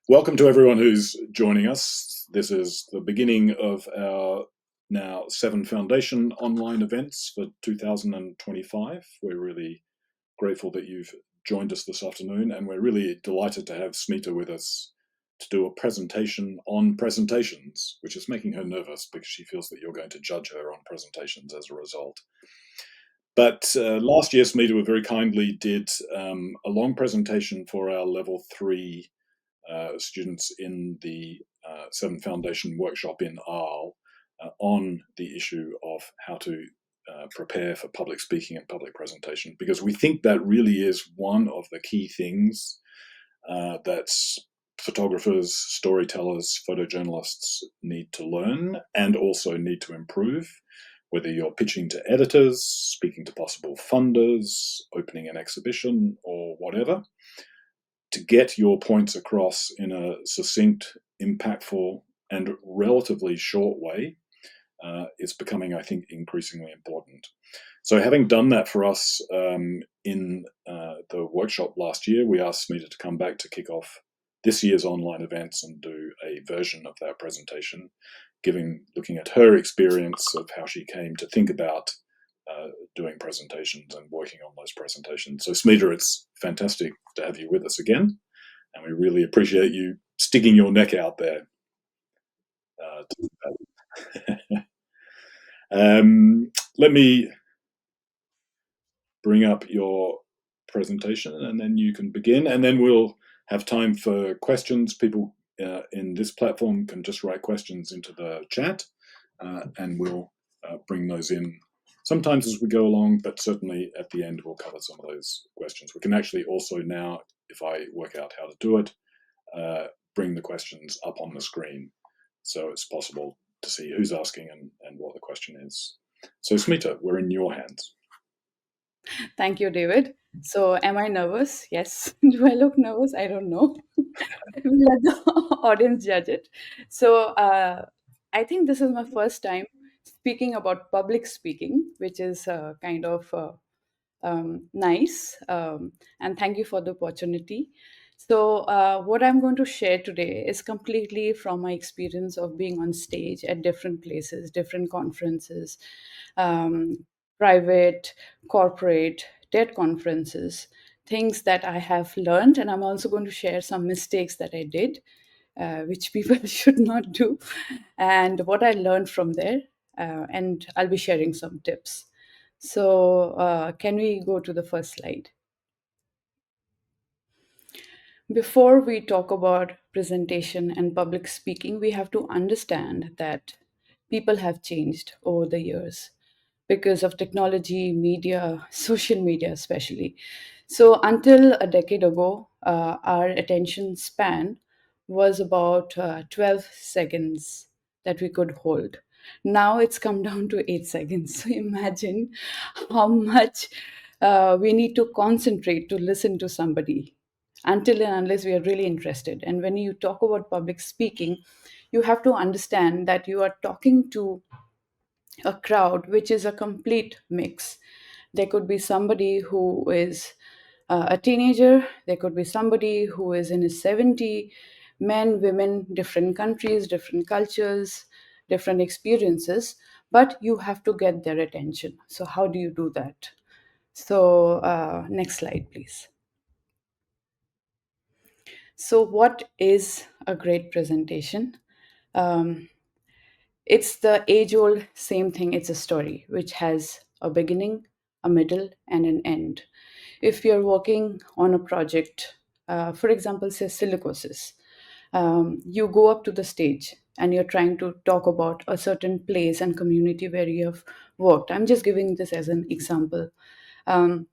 Welcome to everyone who's joining us. This is the beginning of our now 7 Foundation online events for 2025. We're really grateful that you've joined us this afternoon, and we're really delighted to have Smita with us to do a presentation on presentations, which is making her nervous because she feels that you're going to judge her on presentations as a result. But last year, Smita very kindly did a long presentation for our level 3 students in the 7 Foundation workshop in Arles on the issue of how to prepare for public speaking and public presentation, because we think that really is one of the key things that photographers, storytellers, photojournalists need to learn and also need to improve, whether you're pitching to editors, speaking to possible funders, opening an exhibition, or whatever. To get your points across in a succinct, impactful, and relatively short way is becoming, I think, increasingly important. So having done that for us in the workshop last year, we asked Smita to come back to kick off this year's online events and do a version of that presentation, looking at her experience of how she came to think about doing presentations and working on those presentations. So Smita, it's fantastic to have you with us again, and we really appreciate you sticking your neck out there. Let me bring up your presentation and then you can begin, and then we'll have time for questions. People in this platform can just write questions into the chat and we'll bring those in sometimes as we go along, but certainly at the end we'll cover some of those questions. We can actually also now, if I work out how to do it, bring the questions up on the screen, so it's possible to see who's asking and what the question is. So Smita, we're in your hands. Thank you, David. So, am I nervous? Yes. Do I look nervous? I don't know. We'll let the audience judge it. So, I think this is my first time speaking about public speaking, which is kind of nice. And thank you for the opportunity. So, what I'm going to share today is completely from my experience of being on stage at different places, different conferences, um, private, corporate, TED conferences, things that I have learned. And I'm also going to share some mistakes that I did, which people should not do, and what I learned from there. And I'll be sharing some tips. So, can we go to the first slide? Before we talk about presentation and public speaking, we have to understand that people have changed over the years because of technology, media, social media, especially. So, until a decade ago, our attention span was about 12 seconds that we could hold. Now it's come down to 8 seconds. So, imagine how much we need to concentrate to listen to somebody until and unless we are really interested. And when you talk about public speaking, you have to understand that you are talking to a crowd which is a complete mix. There could be somebody who is a teenager, there could be somebody who is in his 70, men, women, different countries, different cultures, different experiences, but you have to get their attention. So, how do you do that? So, next slide, please. So, what is a great presentation? Um, it's the age old same thing. It's a story which has a beginning, a middle, and an end. If you're working on a project, for example, say silicosis, you go up to the stage and you're trying to talk about a certain place and community where you have worked. I'm just giving this as an example. Um,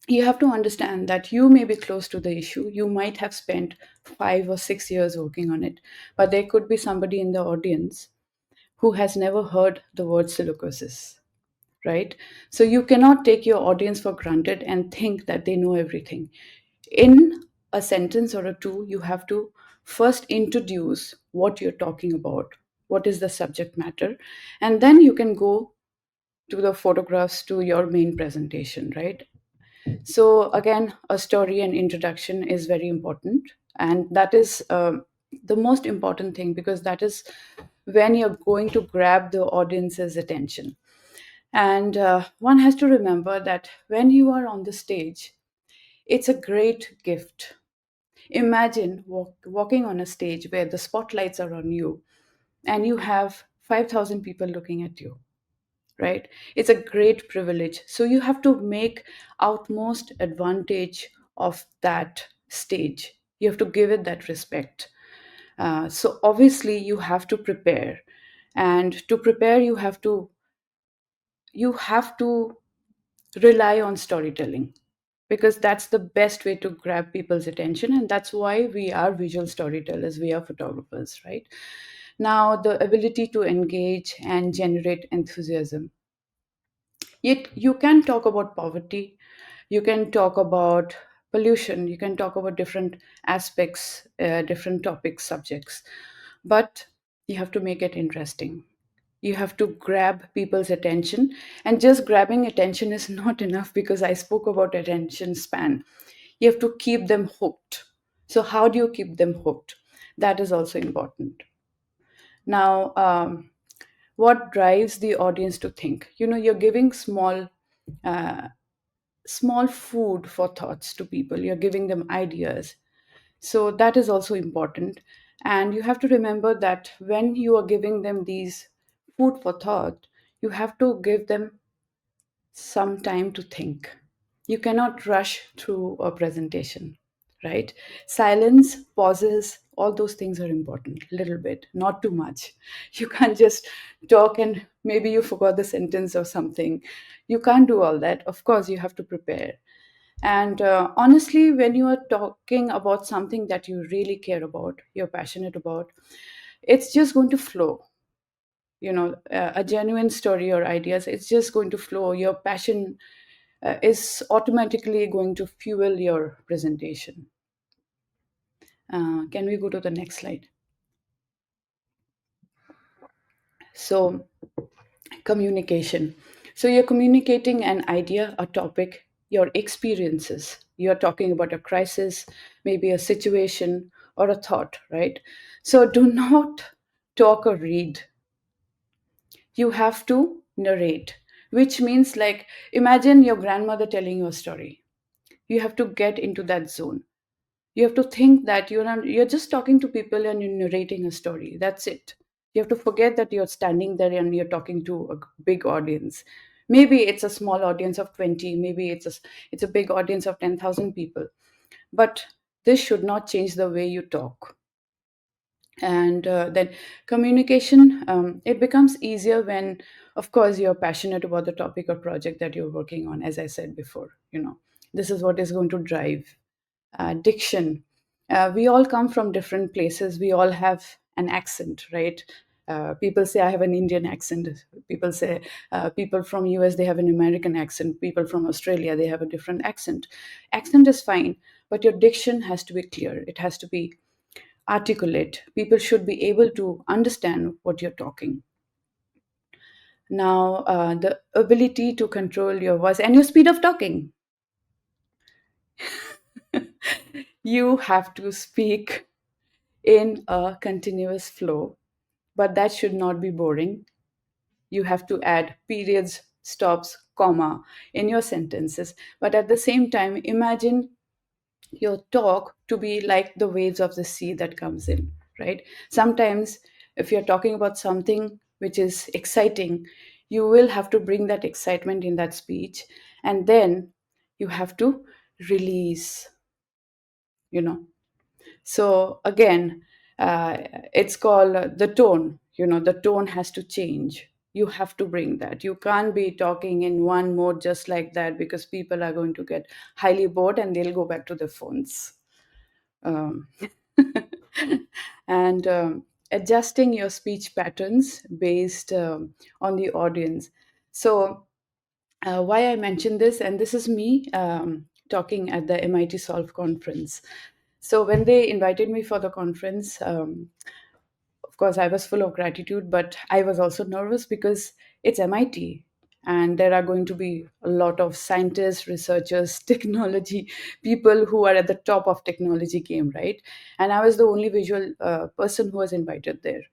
You have to understand that you may be close to the issue. You might have spent 5 or 6 years working on it, but there could be somebody in the audience who has never heard the word silicosis, right? So you cannot take your audience for granted and think that they know everything. In a sentence or a two, you have to first introduce what you're talking about, what is the subject matter, and then you can go to the photographs to your main presentation, right? So again, a story and introduction is very important, and that is the most important thing, because that is when you're going to grab the audience's attention. And one has to remember that when you are on the stage, it's a great gift. Imagine walking on a stage where the spotlights are on you and you have 5,000 people looking at you, right? It's a great privilege. So you have to make utmost advantage of that stage. You have to give it that respect. So obviously you have to prepare, and to prepare you have to rely on storytelling, because that's the best way to grab people's attention, and that's why we are visual storytellers, we are photographers, right? Now, the ability to engage and generate enthusiasm. Yet you can talk about poverty, you can talk about pollution, you can talk about different aspects, different topics, subjects, but you have to make it interesting. You have to grab people's attention, and just grabbing attention is not enough, because I spoke about attention span. You have to keep them hooked. So, how do you keep them hooked? That is also important. Now, what drives the audience to think? You're giving small food for thoughts to people. You're giving them ideas. So that is also important. And you have to remember that when you are giving them these food for thought, you have to give them some time to think. You cannot rush through a presentation, right? Silence, pauses, all those things are important. Little bit, not too much. You can't just talk and maybe you forgot the sentence or something. You can't do all that. Of course, you have to prepare. And honestly, when you are talking about something that you really care about, you're passionate about, it's just going to flow. A genuine story or ideas, it's just going to flow. Your passion is automatically going to fuel your presentation. Can we go to the next slide? So, communication. So, you're communicating an idea, a topic, your experiences. You're talking about a crisis, maybe a situation, or a thought, right? So, do not talk or read. You have to narrate, which means, like, imagine your grandmother telling you a story. You have to get into that zone. You have to think that you're just talking to people and you're narrating a story. That's it. You have to forget that you're standing there and you're talking to a big audience. Maybe it's a small audience of 20, maybe it's a big audience of 10,000 people, but this should not change the way you talk. And then communication, it becomes easier when, of course, you're passionate about the topic or project that you're working on. As I said before, this is what is going to drive diction. We all come from different places. We all have an accent, right? People say I have an Indian accent. People say people from US, they have an American accent. People from Australia, they have a different accent. Accent is fine, but your diction has to be clear. It has to be articulate. People should be able to understand what you're talking. Now, the ability to control your voice and your speed of talking. You have to speak in a continuous flow, but that should not be boring. You have to add periods, stops, comma in your sentences, but at the same time, imagine your talk to be like the waves of the sea that comes in, right? Sometimes, if you're talking about something which is exciting, you will have to bring that excitement in that speech, and then you have to release, you know so again, it's called the tone. The tone has to change. You have to bring that. You can't be talking in one mode just like that, because people are going to get highly bored and they'll go back to their phones. um, and adjusting your speech patterns based on the audience. So, why I mentioned this, and this is me talking at the MIT Solve conference. So, when they invited me for the conference, of course, I was full of gratitude, but I was also nervous because it's MIT. And there are going to be a lot of scientists, researchers, technology people who are at the top of technology game, right? And I was the only visual person who was invited there.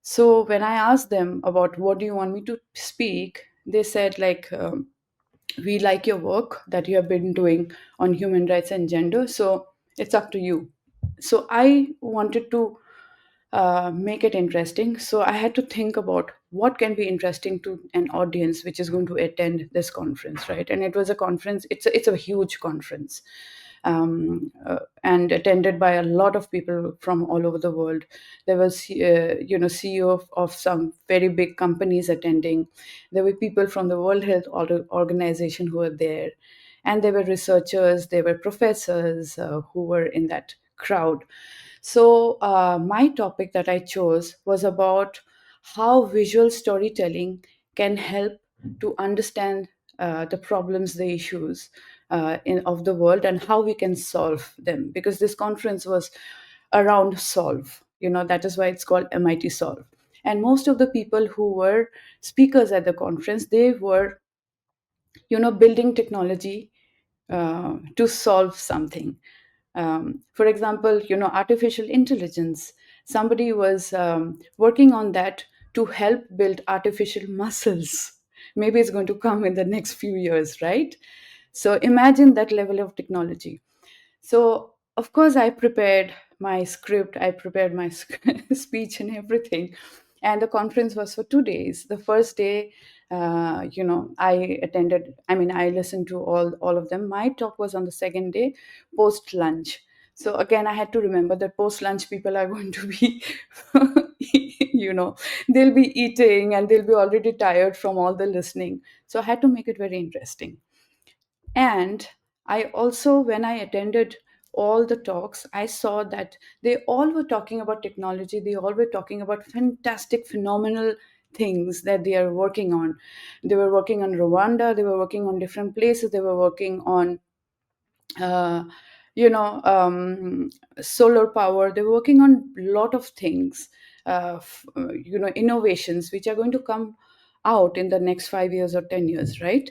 So when I asked them about what do you want me to speak, they said like, we like your work that you have been doing on human rights and gender. So it's up to you. So I wanted to make it interesting. So I had to think about what can be interesting to an audience which is going to attend this conference, right? And it was a conference. It's a huge conference, and attended by a lot of people from all over the world. There was, CEO of some very big companies attending. There were people from the World Health Organization who were there, and there were researchers, there were professors who were in that crowd. So, my topic that I chose was about how visual storytelling can help to understand the problems, the issues of the world, and how we can solve them. Because this conference was around solve. That is why it's called MIT Solve. And most of the people who were speakers at the conference, they were, building technology to solve something. For example, artificial intelligence. Somebody was working on that to help build artificial muscles. Maybe it's going to come in the next few years, right? So imagine that level of technology. So, of course, I prepared my script, I prepared my speech and everything. And the conference was for 2 days. The first day, I attended, I mean, I listened to all of them. My talk was on the second day, post lunch. So, again, I had to remember that post lunch people are going to be, they'll be eating and they'll be already tired from all the listening. So, I had to make it very interesting. And I also, when I attended all the talks, I saw that they all were talking about technology. They all were talking about fantastic, phenomenal things that they are working on. They were working on Rwanda, they were working on different places, they were working on uh, solar power. They're working on a lot of things, innovations which are going to come out in the next 5 years or 10 years, right?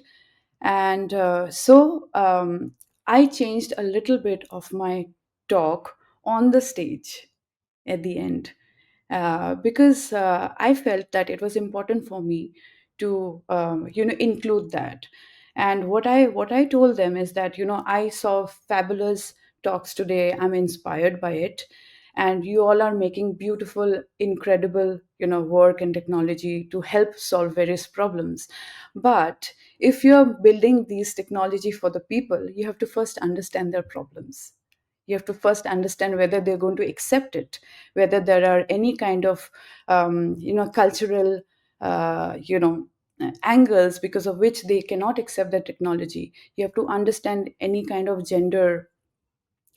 And I changed a little bit of my talk on the stage at the end, because I felt that it was important for me to include that. And what I told them is that I saw fabulous talks today. I'm inspired by it, and you all are making beautiful, incredible work and technology to help solve various problems. But if you're building these technology for the people, you have to first understand their problems. You have to first understand whether they're going to accept it, whether there are any kind of cultural angles because of which they cannot accept the technology. You have to understand any kind of gender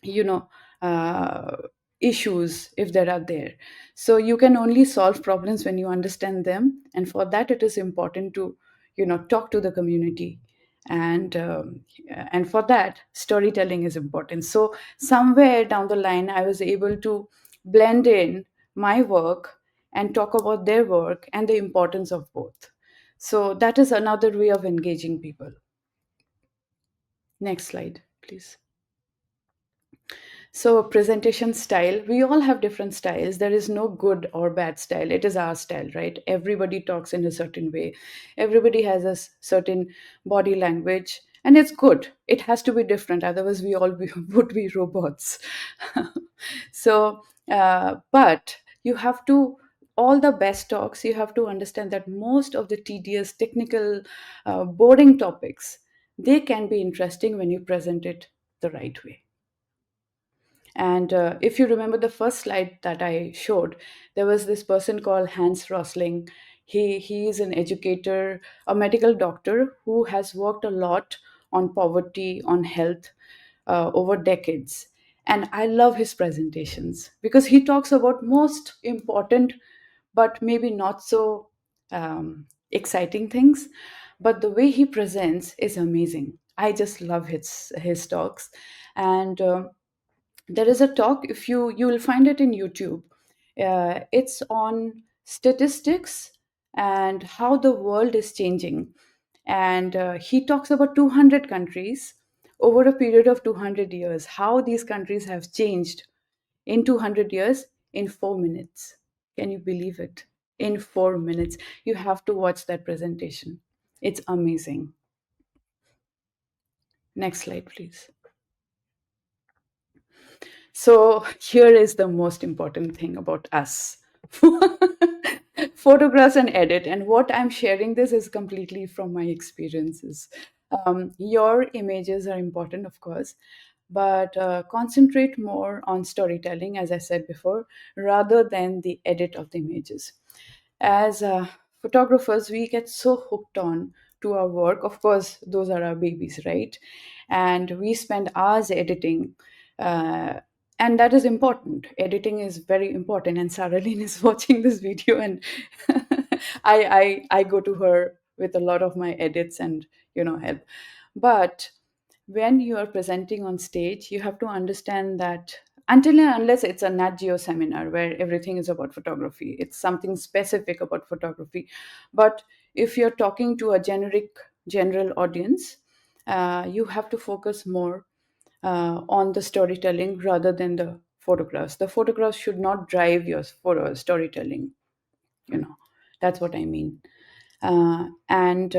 you know uh, issues if there are there. So you can only solve problems when you understand them, and for that it is important to talk to the community. And for that, storytelling is important. So somewhere down the line, I was able to blend in my work and talk about their work and the importance of both. So that is another way of engaging people. Next slide, please. So, presentation style, we all have different styles. There is no good or bad style. It is our style, right? Everybody talks in a certain way. Everybody has a certain body language, and it's good. It has to be different. Otherwise, we all would be robots. So, but you have to, all the best talks, you have to understand that most of the tedious, technical, boring topics, they can be interesting when you present it the right way. And if you remember the first slide that I showed, there was this person called Hans Rosling. He is an educator, a medical doctor who has worked a lot on poverty, on health, over decades. And I love his presentations because he talks about most important but maybe not so exciting things. But the way he presents is amazing. I just love his talks. And there is a talk, if you will find it in YouTube. It's on statistics and how the world is changing. And he talks about 200 countries over a period of 200 years, how these countries have changed in 200 years in 4 minutes. Can you believe it? In 4 minutes. You have to watch that presentation. It's amazing. Next slide, please. So here is the most important thing about us. Photographs and edit. And what I'm sharing this is completely from my experiences. Your images are important, of course, but concentrate more on storytelling, as I said before, rather than the edit of the images. As photographers, we get so hooked on to our work. Of course, those are our babies, right? And we spend hours editing. Uh, and that is important. Editing is very important. And Sarah Lynn is watching this video, and I go to her with a lot of my edits and help. But when you are presenting on stage, you have to understand that until and unless it's a Nat Geo seminar where everything is about photography, it's something specific about photography. But if you're talking to a general audience, you have to focus more on the storytelling rather than the photographs. The photographs should not drive your photo storytelling. You know, that's what I mean. And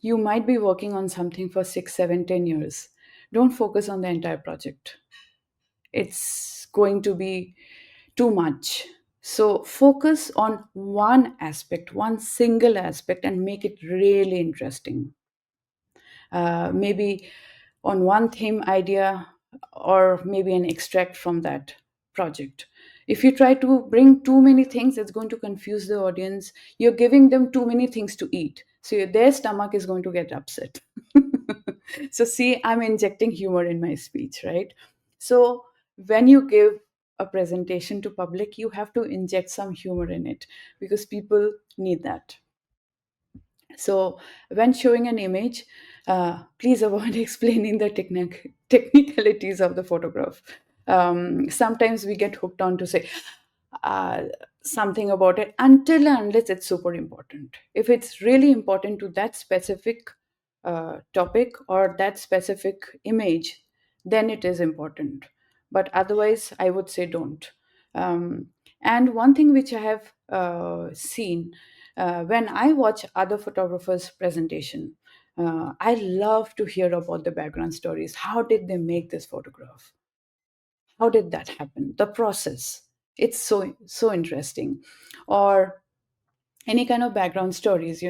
you might be working on something for 6, 7, 10 years. Don't focus on the entire project. It's going to be too much. So focus on one aspect, one single aspect, and make it really interesting. Maybe on one theme idea, or maybe an extract from that project. If you try to bring too many things, it's going to confuse the audience. You're giving them too many things to eat, so their stomach is going to get upset. So see, I'm injecting humor in my speech, right? So when you give a presentation to public, you have to inject some humor in it because people need that. So, when showing an image, please avoid explaining the technicalities of the photograph. Sometimes we get hooked on to say uh, something about it until and unless it's super important. If it's really important to that specific topic or that specific image, then it is important. But otherwise, I would say don't. Um, and one thing which I have seen when I watch other photographers' presentation, I love to hear about the background stories. How did they make this photograph? How did that happen? The process. It's so interesting. Or any kind of background stories,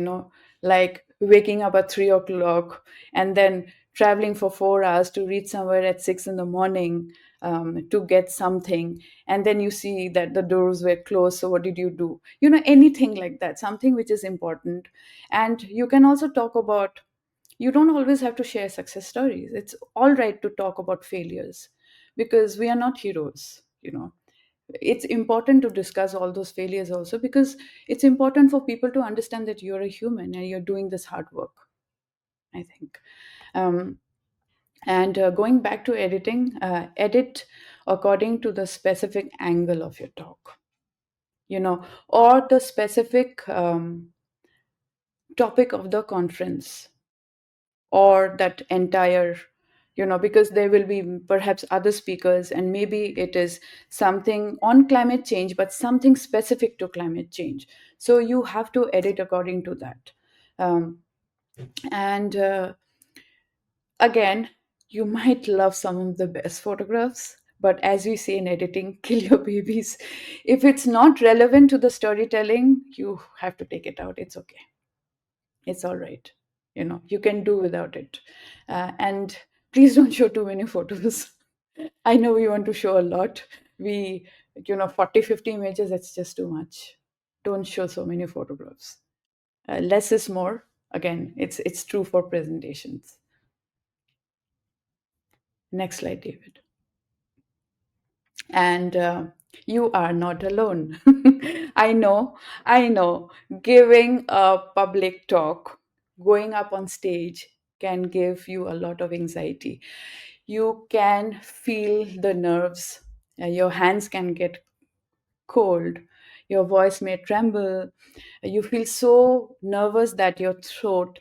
like waking up at 3 o'clock and then traveling for 4 hours to reach somewhere at 6 in the morning to get something. And then you see that the doors were closed. So, what did you do? Anything like that, something which is important. And you can also talk about, you don't always have to share success stories. It's all right to talk about failures because we are not heroes. It's important to discuss all those failures also because it's important for people to understand that you're a human and you're doing this hard work, I think. um, and going back to editing, edit according to the specific angle of your talk, or the specific topic of the conference, or that entire, because there will be perhaps other speakers, and maybe it is something on climate change but something specific to climate change. So you have to edit according to that. And again, you might love some of the best photographs, but as we say in editing, kill your babies. If it's not relevant to the storytelling, you have to take it out. It's okay, it's all right. You can do without it. And please don't show too many photos. I know we want to show a lot. We 40, 50 images, that's just too much. Don't show so many photographs. Less is more. Again, it's true for presentations. Next slide, David. And you are not alone. I know giving a public talk, going up on stage, can give you a lot of anxiety. You can feel the nerves. Your hands can get cold, your voice may tremble, you feel so nervous that your throat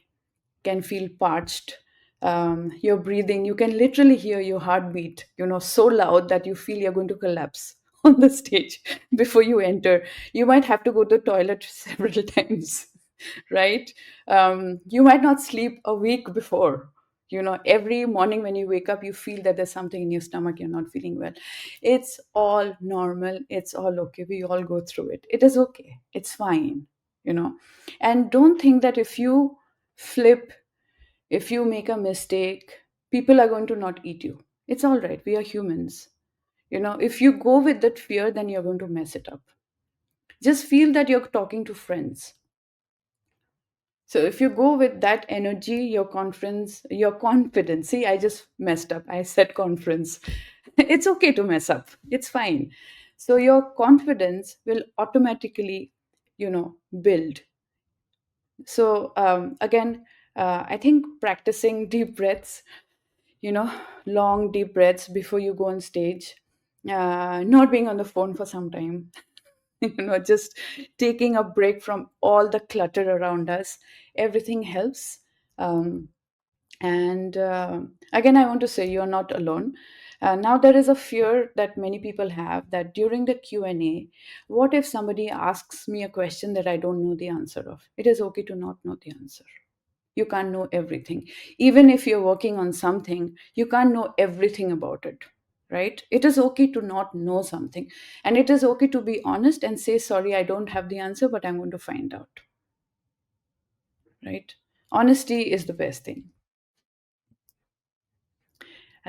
can feel parched. Your breathing, you can literally hear your heartbeat, so loud that you feel you're going to collapse on the stage before you enter. You might have to go to the toilet several times, right? You might not sleep a week before. Every morning when you wake up, you feel that there's something in your stomach, you're not feeling well. It's all normal. It's all okay. We all go through it. It is okay. It's fine, you know. And don't think that if you flip, if you make a mistake, people are going to not eat you. It's all right. We are humans. If you go with that fear, then you're going to mess it up. Just feel that you're talking to friends. So if you go with that energy, your confidence, see, I just messed up. I said conference. It's okay to mess up. It's fine. So your confidence will automatically, build. So again, I think practicing deep breaths, long deep breaths before you go on stage, not being on the phone for some time, just taking a break from all the clutter around us, everything helps. um, and again, I want to say you're not alone. Now there is a fear that many people have, that during the Q&A, what if somebody asks me a question that I don't know the answer of? It is okay to not know the answer. You can't know everything. Even if you're working on something, you can't know everything about it, right? It is okay to not know something. And it is okay to be honest and say, sorry, I don't have the answer, but I'm going to find out, right? Honesty is the best thing.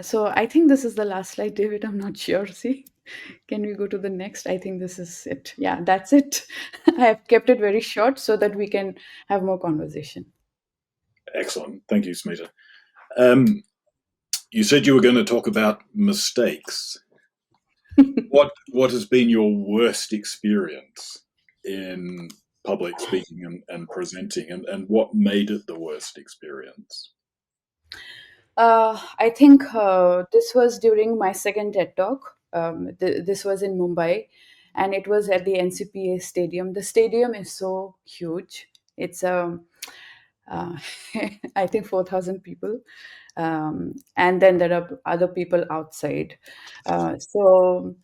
So I think this is the last slide, David. I'm not sure. See, can we go to the next? I think this is it. Yeah, that's it. I have kept it very short so that we can have more conversation. Excellent. Thank you, Smita. Um, you said you were going to talk about mistakes. What has been your worst experience in public speaking and presenting, and what made it the worst experience? I think this was during my second TED Talk. This was in Mumbai, and it was at the NCPA Stadium. The stadium is so huge. It's uh, I think 4,000 people, and then there are other people outside. So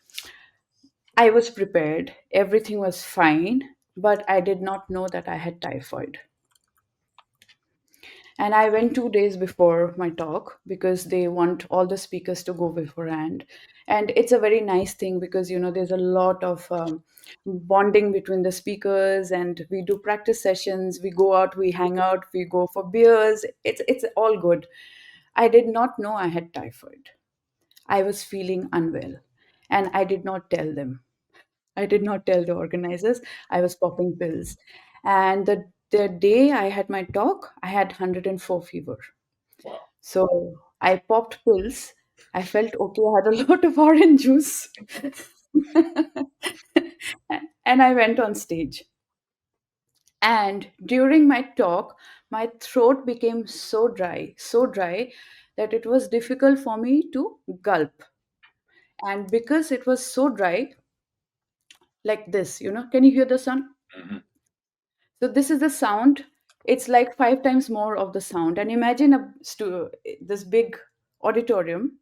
I was prepared. Everything was fine, but I did not know that I had typhoid. And I went 2 days before my talk because they want all the speakers to go beforehand. And it's a very nice thing because, there's a lot of bonding between the speakers, and we do practice sessions. We go out, we hang out, we go for beers. It's all good. I did not know I had typhoid. I was feeling unwell, and I did not tell them. I did not tell the organizers. I was popping pills. And the day I had my talk, I had 104 fever. Wow. So I popped pills. I felt okay. I had a lot of orange juice. And I went on stage. And during my talk, my throat became so dry that it was difficult for me to gulp. And because it was so dry, like this, can you hear the sound? Mhm. So this is the sound. It's like 5 times more of the sound. And imagine this big auditorium.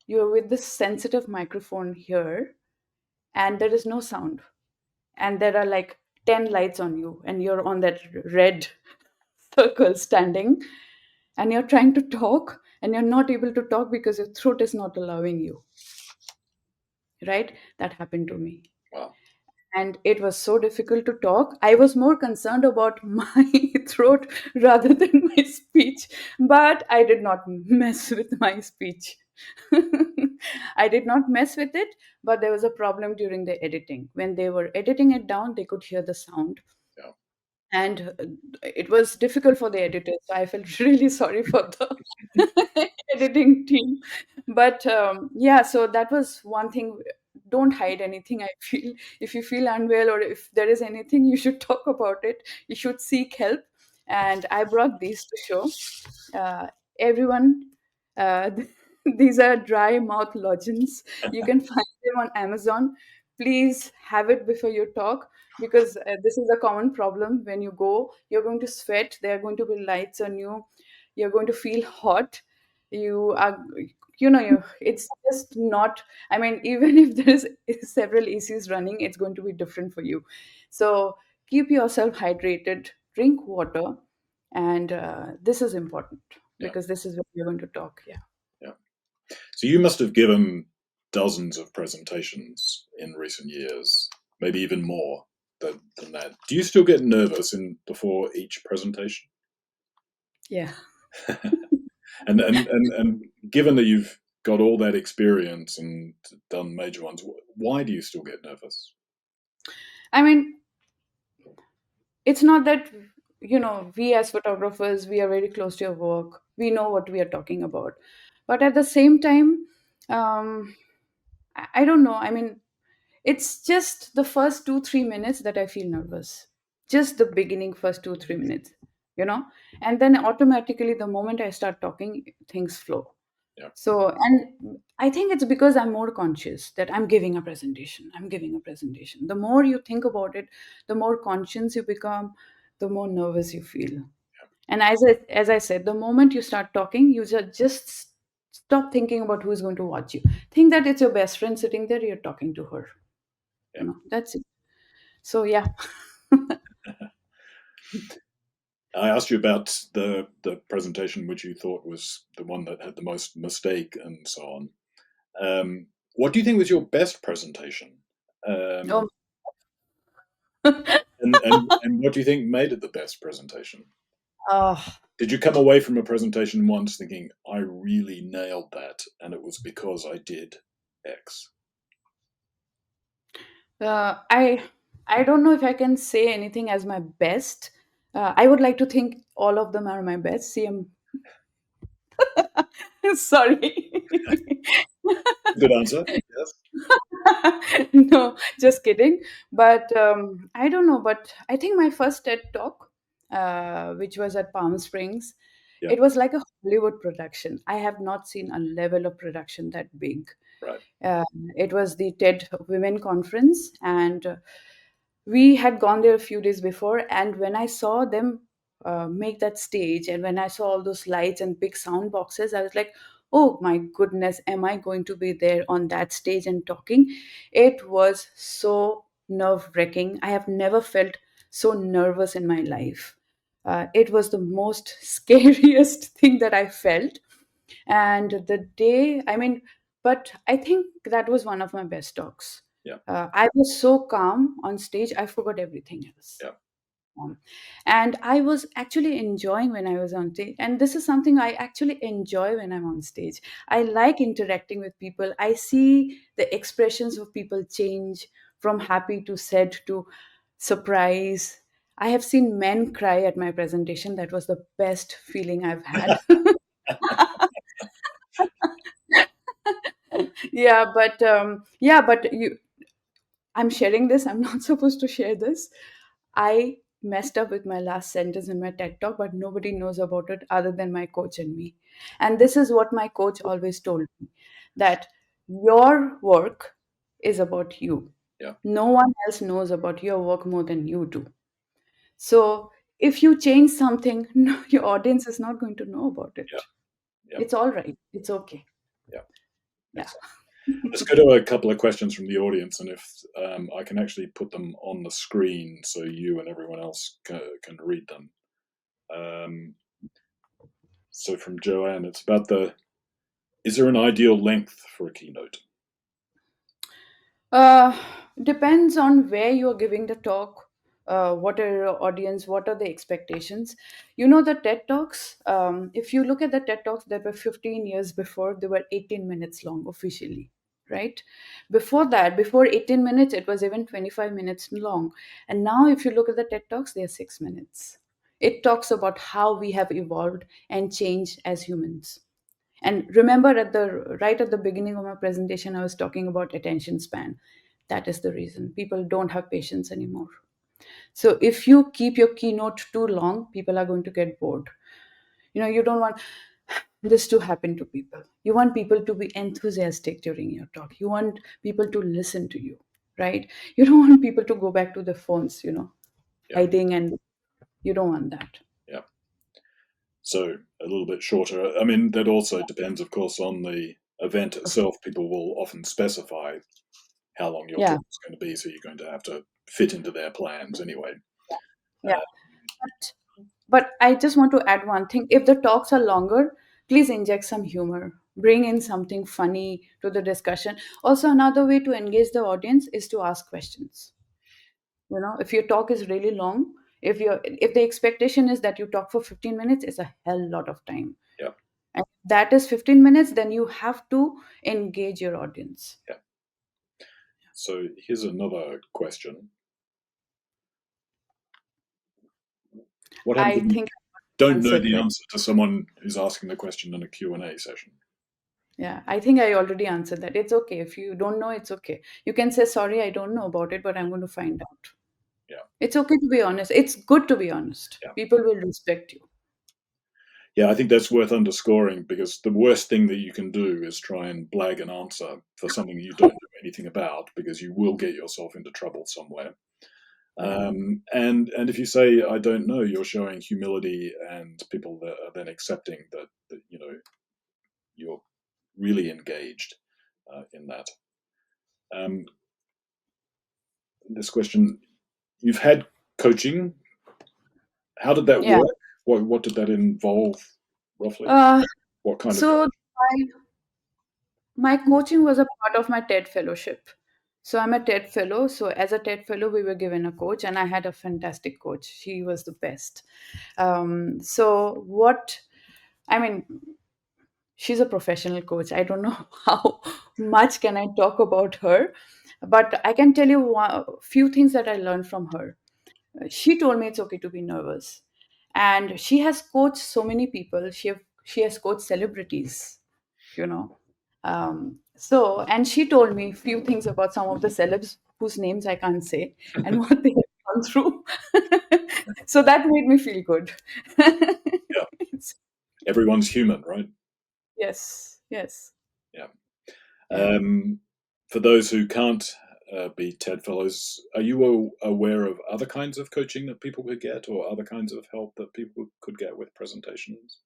You're with this sensitive microphone here, and there is no sound. And there are like 10 lights on you, and you're on that red circle standing, and you're trying to talk, and you're not able to talk because your throat is not allowing you, right? That happened to me. Wow. And it was so difficult to talk. I was more concerned about my throat rather than my speech, but I did not mess with my speech. I did not mess with it, but there was a problem during the editing. When they were editing it down, they could hear the sound. Yeah. and it was difficult for the editors. So I felt really sorry for the editing team. But yeah, so that was one thing. Don't hide anything. I feel if you feel unwell or if there is anything, you should talk about it. You should seek help. And I brought these to show uh, everyone. uh, these are dry mouth lozenges. You can find them on Amazon. Please have it before you talk, because this is a common problem. When you go, you're going to sweat, there are going to be lights on you, you're going to feel hot. You are, it's just not, I mean, even if there is several ACs running, it's going to be different for you. So keep yourself hydrated, drink water, and this is important Yeah, because this is what we're going to talk. Yeah. yeah. So you must have given dozens of presentations in recent years, maybe even more than that. Do you still get nervous in before each presentation? Yeah. And given that you've got all that experience and done major ones, why do you still get nervous? I mean, it's not that, we as photographers, we are very close to your work, we know what we are talking about, but at the same time, um, I don't know, I mean, it's just the first 2 3 minutes that I feel nervous, just the beginning first 2 3 minutes, you know and then automatically the moment I start talking, things flow. Yeah, So, and I think it's because I'm more conscious that I'm giving a presentation. I'm giving a presentation. The more you think about it, the more conscious you become, the more nervous you feel. And as I said, the moment you start talking, you just stop thinking about who's going to watch you. Think that it's your best friend sitting there, you're talking to her. yeah. That's it. So, yeah. I asked you about the presentation which you thought was the one that had the most mistake and so on. What do you think was your best presentation? Um, Oh, and what do you think made it the best presentation? oh, Did you come away from a presentation once thinking, I really nailed that, and it was because I did X? I don't know if I can say anything as my best. I would like to think all of them are my best. See, I'm sorry. Good answer. Yes. No, just kidding. But I don't know. But I think my first TED talk, which was at Palm Springs, Yeah. it was like a Hollywood production. I have not seen a level of production that big. Right. Uh, it was the TED Women Conference, and we had gone there a few days before. And when I saw them make that stage, and when I saw all those lights and big sound boxes, I was like, oh my goodness, am I going to be there on that stage and talking? It was so nerve wracking. I have never felt so nervous in my life. It was the most scariest thing that I felt. And the day, I mean, but I think that was one of my best talks. Yeah. I was so calm on stage, I forgot everything else. Yeah. um, and I was actually enjoying when I was on stage, and this is something I actually enjoy when I'm on stage. I like interacting with people. I see the expressions of people change from happy to sad to surprise. I have seen men cry at my presentation. That was the best feeling I've had. Yeah, but I'm sharing this. I'm not supposed to share this. I messed up with my last sentence in my TED talk, but nobody knows about it other than my coach and me. And this is what my coach always told me, that your work is about you. Yeah. No one else knows about your work more than you do. So if you change something, no, your audience is not going to know about Yeah. it. Yeah. It's all right. It's okay. Yeah. Yeah. Excellent. Let's go to a couple of questions from the audience, and if I can actually put them on the screen so you and everyone else can read them. Um, so from Joanne, it's about is there an ideal length for a keynote? Uh, Depends on where you're giving the talk. What are your audience? What are the expectations? The TED Talks, if you look at the TED Talks that were 15 years before, they were 18 minutes long officially, right? Before that, before 18 minutes, it was even 25 minutes long. And now, if you look at the TED Talks, they are 6 minutes. It talks about how we have evolved and changed as humans. And remember, right at the beginning of my presentation, I was talking about attention span. That is the reason people don't have patience anymore. So if you keep your keynote too long, people are going to get bored. You don't want this to happen to people. You want people to be enthusiastic during your talk. You want people to listen to you, right? You don't want people to go back to their phones, Yeah. hiding, and you don't want that. Yeah. So a little bit shorter. I mean, that also depends, of course, on the event itself. People will often specify how long your Yeah, talk is going to be, so you're going to have to fit into their plans anyway. yeah. But I just want to add one thing. If the talks are longer, please inject some humor. Bring in something funny to the discussion. Also, another way to engage the audience is to ask questions. If your talk is really long, if the expectation is that you talk for 15 minutes, it's a hell lot of time. Yeah. And if that is 15 minutes, then you have to engage your audience. Yeah. So here's another question. What happens I if you think I don't know answered the that. answer to someone who's asking the question in a Q&A session? Yeah, I think I already answered that. It's okay. If you don't know, it's okay. You can say, sorry, I don't know about it, but I'm going to find out. Yeah. It's okay to be honest. It's good to be honest. Yeah. People will respect you. Yeah, I think that's worth underscoring, because the worst thing that you can do is try and blag an answer for something you don't know anything about, because you will get yourself into trouble somewhere. Yeah. And if you say I don't know, you're showing humility, and people that are then accepting that you're really engaged in that. Um, this question: you've had coaching. How did that Yeah. work? What did that involve roughly? Uh, What kind of so coaching? my coaching was a part of my TED fellowship. So I'm a TED fellow. So as a TED fellow, we were given a coach, and I had a fantastic coach. She was the best. So what I mean, she's a professional coach. I don't know how much can I talk about her, but I can tell you a few things that I learned from her. She told me it's okay to be nervous, and she has coached so many people. She has coached celebrities, you know. So, and she told me a few things about some of the celebs whose names I can't say and what they have gone through. So that made me feel good. Yeah, everyone's human, right? Yes, yes. Yeah. Yeah. For those who can't be TED Fellows, are you aware of other kinds of coaching that people could get, or other kinds of help that people could get with presentations?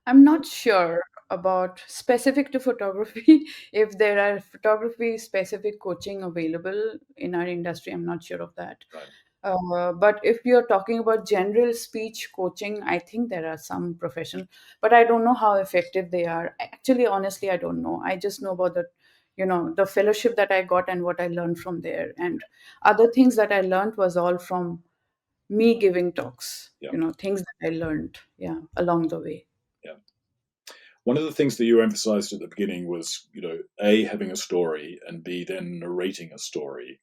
I'm not sure about specific to photography. If there are photography specific coaching available in our industry, I'm not sure of that. Right. But if you're talking about general speech coaching, I think there are some professional, but I don't know how effective they are. Actually, honestly, I don't know. I just know about the fellowship that I got and what I learned from there. And other things that I learned was all from me giving talks, Yeah. things that I learned, yeah, along the way. Yeah. One of the things that you emphasized at the beginning was, A, having a story, and B, then narrating a story.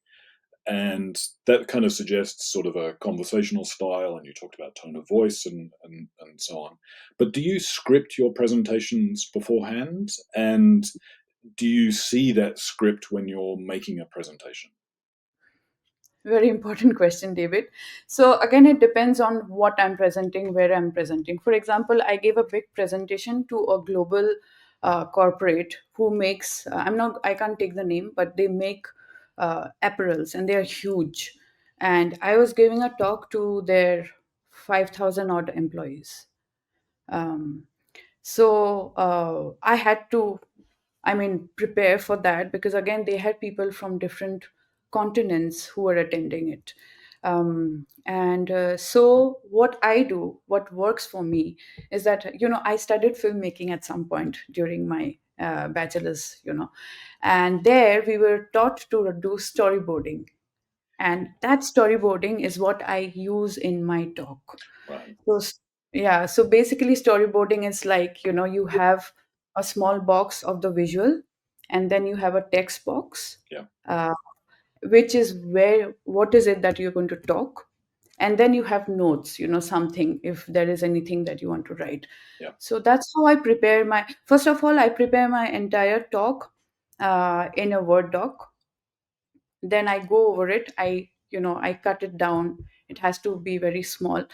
And that kind of suggests sort of a conversational style, and you talked about tone of voice and so on. But do you script your presentations beforehand? And do you see that script when you're making a presentation? Very important question, David. So, again, it depends on what I'm presenting, where I'm presenting. For example, I gave a big presentation to a global corporate who makes, I can't take the name, but they make apparels and they're huge. And I was giving a talk to their 5,000 odd employees. Um, so I had to, prepare for that because again, they had people from different continents who were attending it. And so what I do, what works for me is that, I studied filmmaking at some point during my bachelor's, and there we were taught to do storyboarding. And that storyboarding is what I use in my talk. Right. So, yeah, so basically, storyboarding is like, you have a small box of the visual, and then you have a text box, Yeah. uh, which is where what is it that you're going to talk, and then you have notes, something if there is anything that you want to write. Yeah. So that's how I prepare my first of all I prepare my entire talk in a Word doc. Then I go over it. I cut it down. It has to be very small.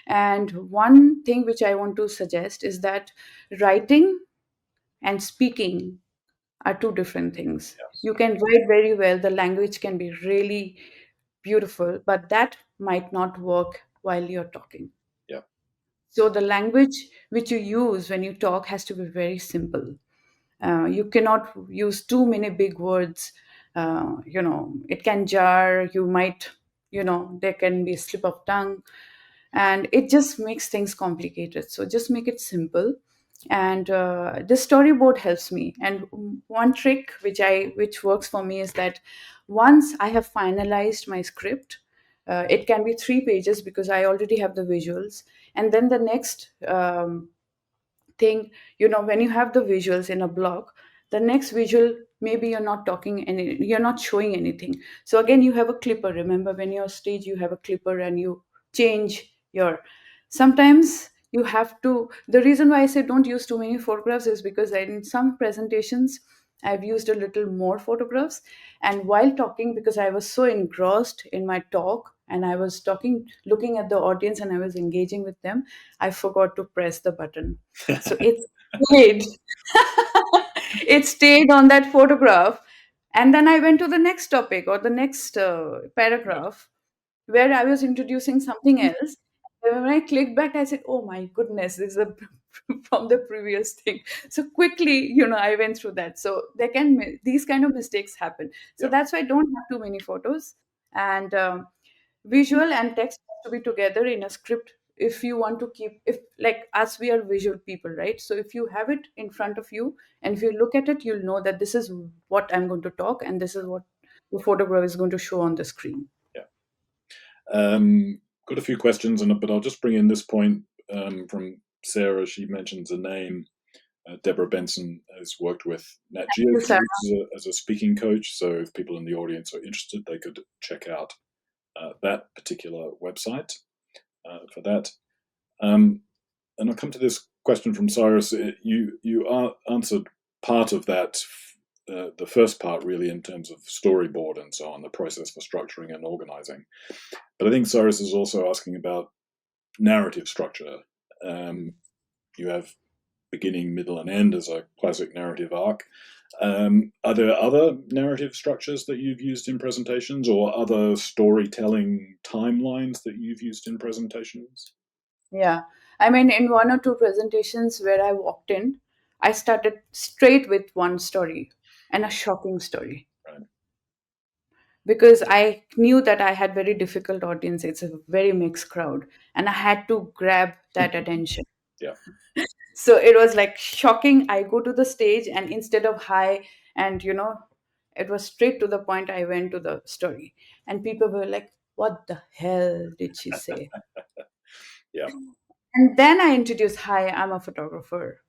And one thing which I want to suggest is that writing and speaking are two different things. Yes. You can write very well, the language can be really beautiful, but that might not work while you're talking. Yeah. So the language which you use when you talk has to be very simple. You cannot use too many big words. It can jar. You might, there can be a slip of tongue, and it just makes things complicated. So just make it simple. And the storyboard helps me. And one trick which works for me is that once I have finalized my script, it can be 3 pages because I already have the visuals. And then the next thing, when you have the visuals in a block, the next visual, maybe you're not showing anything. So again, you have a clipper. Remember, when you're stage, you have a clipper and you change your sometimes you have to the reason why I say don't use too many photographs is because in some presentations I've used a little more photographs, and while talking, because I was so engrossed in my talk and I was talking, looking at the audience, and I was engaging with them, I forgot to press the button. So it stayed. It stayed on that photograph. And then I went to the next topic or the next Yeah. paragraph where I was introducing something else. And when I clicked back, I said, "Oh my goodness, this is a from the previous thing." So quickly, I went through that. So these kind of mistakes happen. So Yeah. that's why I don't have too many photos, and visual and text have to be together in a script. If you want to keep, if like us, we are visual people, right? So if you have it in front of you, and if you look at it, you'll know that this is what I'm going to talk, and this is what the photograph is going to show on the screen. Yeah. Got a few questions, but I'll just bring in this point from Sarah. She mentions a name. Deborah Benson has worked with Nat Geo You, for Sarah. years as a speaking coach. So if people in the audience are interested, they could check out that particular website for that. And I'll come to this question from Cyrus. You answered part of that, the first part really, in terms of storyboard and so on, the process for structuring and organizing. But I think Cyrus is also asking about narrative structure. You have beginning, middle, and end as a classic narrative arc. Are there other narrative structures that you've used in presentations, or other storytelling timelines that you've used in presentations? Yeah. I mean, in one or two presentations where I walked in, I started straight with one story, and a shocking story, Right. because I knew that I had very difficult audience. It's a very mixed crowd, and I had to grab that attention. Yeah. So it was like shocking. I go to the stage, and instead of hi, and it was straight to the point. I went to the story, and people were like, "What the hell did she say?" Yeah. And then I introduced, "Hi, I'm a photographer,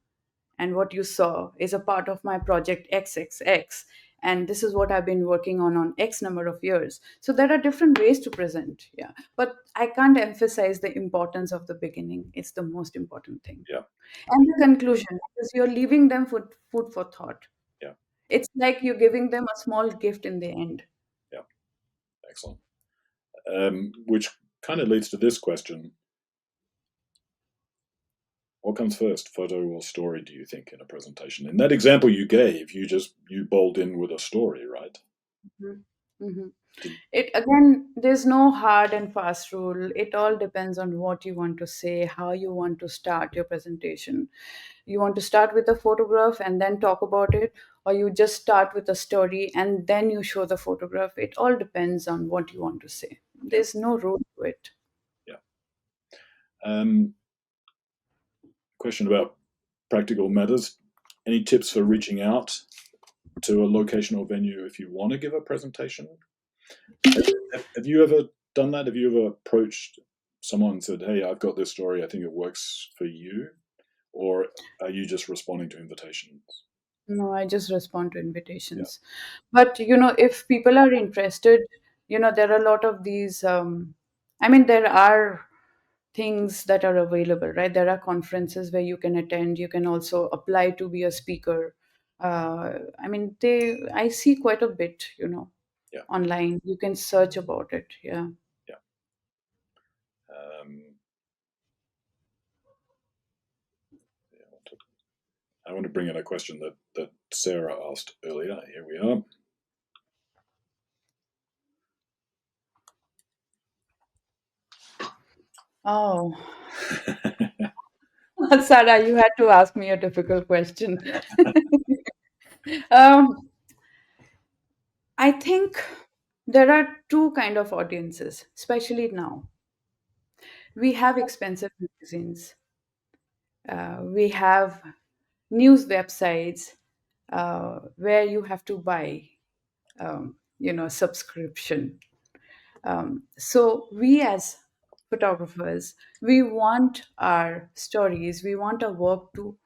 and what you saw is a part of my project XXX, and this is what I've been working on X number of years." So there are different ways to present, yeah, but I can't emphasize the importance of the beginning. It's the most important thing. Yeah. And the conclusion, because you're leaving them food for thought. Yeah. It's like you're giving them a small gift in the end. Yeah. Excellent. Which kind of leads to this question: what comes first, photo or story? Do you think in a presentation? In that example you gave, you bowled in with a story, right? Mhm. Mhm. Did, It again, there's no hard and fast rule. It all depends on what you want to say, how you want to start your presentation. You want to start with a photograph and then talk about it, or you just start with a story and then you show the photograph. It all depends on what you want to say. yeah. There's no rule to it. Yeah. Um, Question about practical matters. Any tips for reaching out to a location or venue if you want to give a presentation? Have you ever done that? Have you ever approached someone and said, "Hey, I've got this story. I think it works for you," or are you just responding to invitations? No, I just respond to Yeah, invitations. But if people are interested, there are a lot of these. I mean, there are things that are available, right? There are conferences where you can attend. You can also apply to be a speaker. I mean, I see quite a bit, yeah, online. You can search about it. Yeah. yeah. Um, yeah, I want to bring in a question that Sarah asked earlier. Here we are. Oh, Sarah, you had to ask me a difficult question. um, I think there are two kind of audiences, especially now. We have expensive magazines. We have news websites where you have to buy, subscription. So we as photographers, we want our stories, we want our work to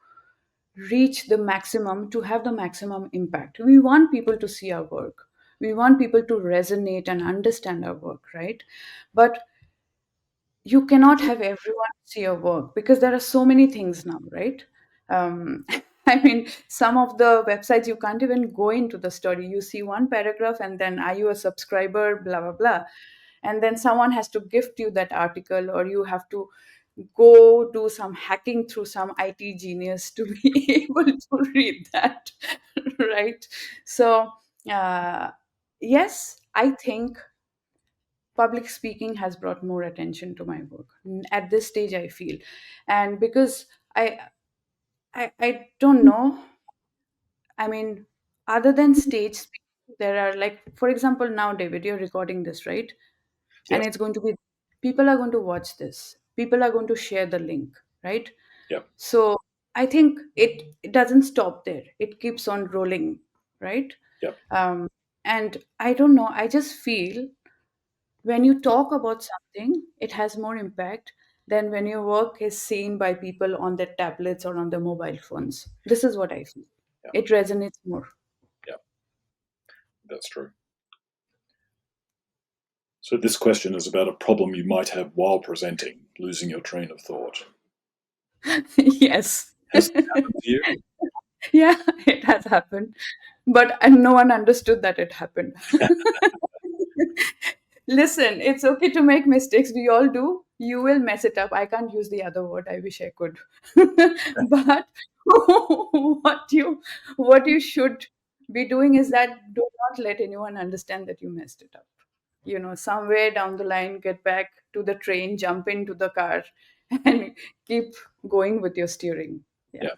reach the maximum, to have the maximum impact. We want people to see our work. We want people to resonate and understand our work, right? But you cannot have everyone see your work because there are so many things now, right? um, I mean, some of the websites you can't even go into the story. You see one paragraph and then, are you a subscriber, blah blah blah, and then someone has to gift you that article, or you have to go do some hacking through some IT genius to be able to read that, right? So uh, yes, I think public speaking has brought more attention to my work at this stage, I feel. And because i I don't know, I mean, other than stage speaking, there are, like, for example, now, David, you're recording this, right? And Yes. it's going to be, people are going to watch this, people are going to share the link, right? Yeah. So I think it doesn't stop there, it keeps on rolling, right? Yeah. um, and I don't know, I just feel when you talk about something, it has more impact than when your work is seen by people on their tablets or on their mobile phones. This is what I feel. Yeah. It resonates more. Yeah. That's true. So this question is about a problem you might have while presenting, losing your train of thought. Yes. Has it happened to you? Yeah, it has happened. But and no one understood that it happened. Listen, it's okay to make mistakes. We all do. You will mess it up. I can't use the other word. I wish I could. But what you what you should be doing is that do not let anyone understand that you messed it up. Somewhere down the line, get back to the train, jump into the car, and keep going with your steering. Yeah. Yeah.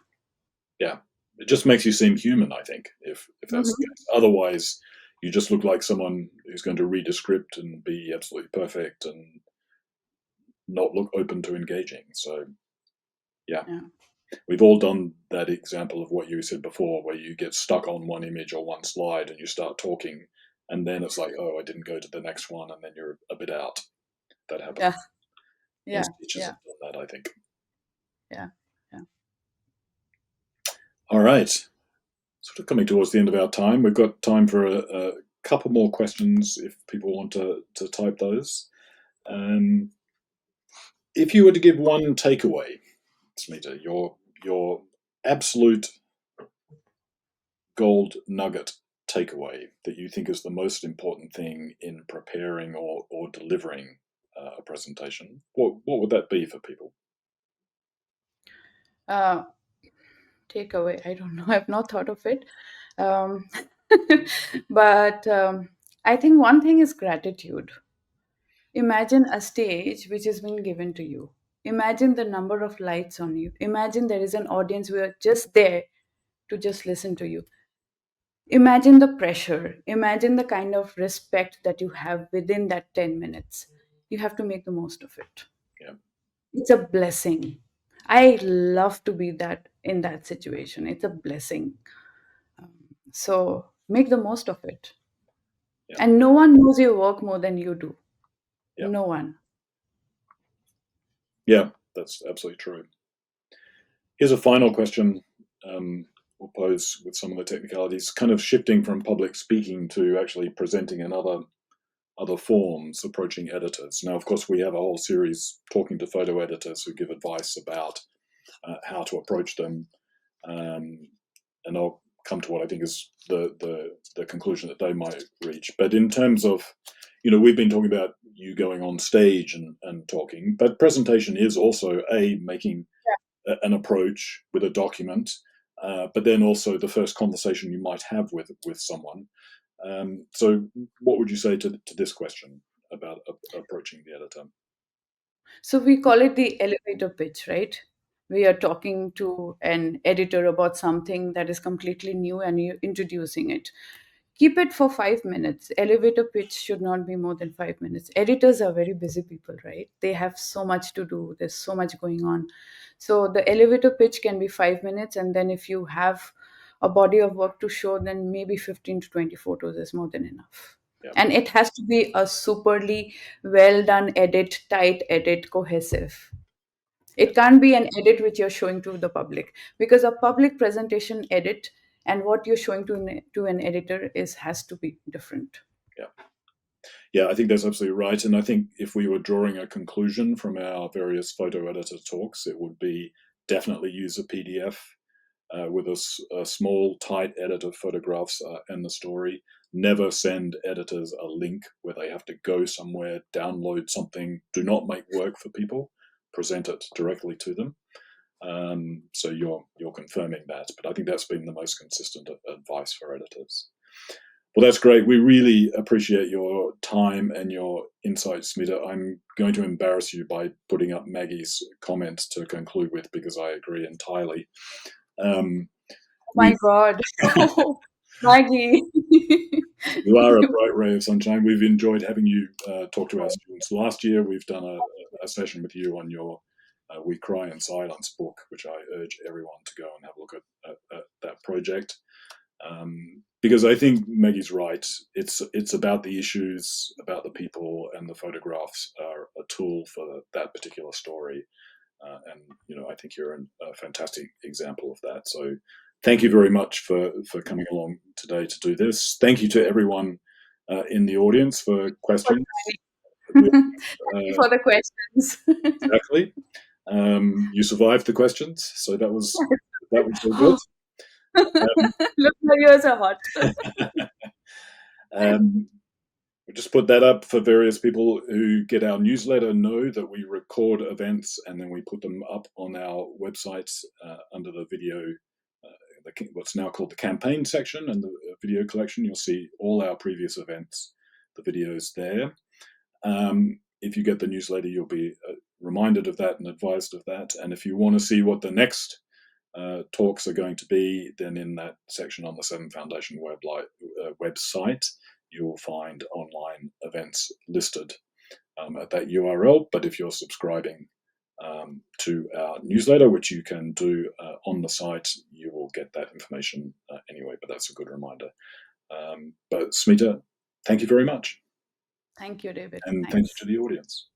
Yeah. It just makes you seem human, I think, if that's the Mhm. case. Otherwise, you just look like someone who's going to read a script and be absolutely perfect and not look open to engaging. So, yeah, Yeah. we've all done that example of what you said before, where you get stuck on one image or one slide and you start talking, and then it's like, oh, I didn't go to the next one, and then you're a bit out. That happens. Yeah. Most Yeah. teachers Yeah. have done that, I think. Yeah. Yeah. All right. Sort of coming towards the end of our time. We've got time for a couple more questions if people want to type those. Um, if you were to give one takeaway, Smita, your absolute gold nugget takeaway that you think is the most important thing in preparing or delivering a presentation, what would that be for people? Uh, Takeaway. I don't know. I've not thought of it. Um, but I think one thing is gratitude. Imagine a stage which has been given to you. Imagine the number of lights on you. Imagine there is an audience who are just there to just listen to you. Imagine the pressure. Imagine the kind of respect that you have within that 10 minutes. You have to make the most of it. Yeah, It's a blessing. I love to be that in that situation. It's a blessing. So make the most of it. yeah, And no one knows your work more than you do. yeah, No one. yeah. That's absolutely true. Here's a final question. Um, oppose with some of the technicalities, kind of shifting from public speaking to actually presenting in other forms, approaching editors. Now, of course, we have a whole series talking to photo editors who give advice about how to approach them, and I'll come to what I think is the conclusion that they might reach. But in terms of, we've been talking about you going on stage and talking, but presentation is also making an approach with a document, but then also the first conversation you might have with someone. So what would you say to this question about approaching the editor? So we call it the elevator pitch, right? We are talking to an editor about something that is completely new and you're introducing it. Keep it for 5 minutes. Elevator pitch should not be more than 5 minutes. Editors are very busy people, right? They have so much to do, there's so much going on. So the elevator pitch can be 5 minutes, and then if you have a body of work to show, then maybe 15 to 20 photos is more than enough. Yeah. And it has to be a superly well done edit, tight edit, cohesive. It can't be an edit which you're showing to the public, because a public presentation edit and what you're showing to an editor has to be different. Yeah. Yeah, I think that's absolutely right. And I think if we were drawing a conclusion from our various photo editor talks, it would be definitely use a PDF with a small, tight edit of photographs and the story. Never send editors a link where they have to go somewhere, download something. Do not make work for people. Present it directly to them. So you're confirming that. But I think that's been the most consistent advice for editors. Well, that's great. We really appreciate your time and your insights, Smita. I'm going to embarrass you by putting up Maggie's comments to conclude with, because I agree entirely. Oh my God. Maggie. You are a bright ray of sunshine. We've enjoyed having you talk to our students. Last year, we've done a session with you on your We Cry in Silence book, which I urge everyone to go and have a look at that project. Because I think Maggie's right. It's about the issues, about the people, and the photographs are a tool for that particular story. And I think you're a fantastic example of that. So thank you very much for coming along today to do this. Thank you to everyone in the audience for questions. Thank you for the questions. Exactly. You survived the questions, so that was all good. Look, my ears are hot. We just put that up for various people who get our newsletter know that we record events and then we put them up on our websites under the video, what's now called the campaign section, and the video collection. You'll see all our previous events, the videos there. If you get the newsletter, you'll be reminded of that and advised of that. And if you want to see what the next talks are going to be, then in that section on the Seven Foundation website, you will find online events listed at that URL. But if you're subscribing to our newsletter, which you can do on the site, you will get that information anyway. But that's a good reminder. But Smita, thank you very much. Thank you, David. And Thanks. thank you to the audience.